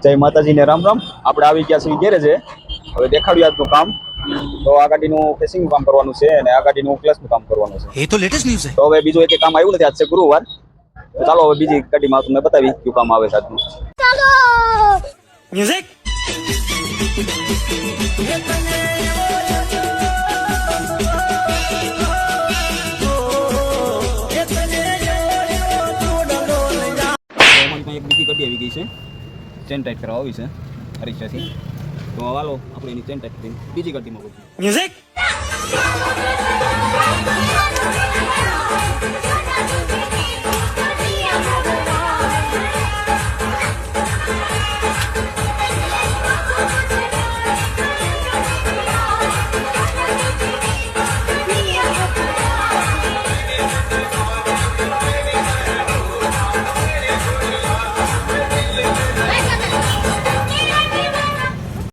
જય માતાજીને રામ રામ. આપણે આવી ગયા છીએ ગેરેજે. હવે દેખાડ્યું આજનું કામ. તો આ ગાડીનું ફેસિંગનું કામ કરવાનું છે અને આ ગાડીનું ક્લચનું કામ કરવાનું છે. એ તો લેટેસ્ટ ન્યૂઝ છે. તો હવે બીજું એક કામ આવ્યું નથી, આજ છે ગુરુવાર. તો ચાલો હવે બીજી ગાડીમાં તમને બતાવી કયું કામ આવે છે આજનું. ચાલો મ્યુઝિક. એક બીજી ગાડી આવી ગઈ છે, ચેન ટાઈટ કરવા આવી છે હરીશાથી. તો હાલો આપણે એની ચેન ટાઈટ કરીને બીજી ગાડીમાં ગોઠવીએ. મ્યુઝિક.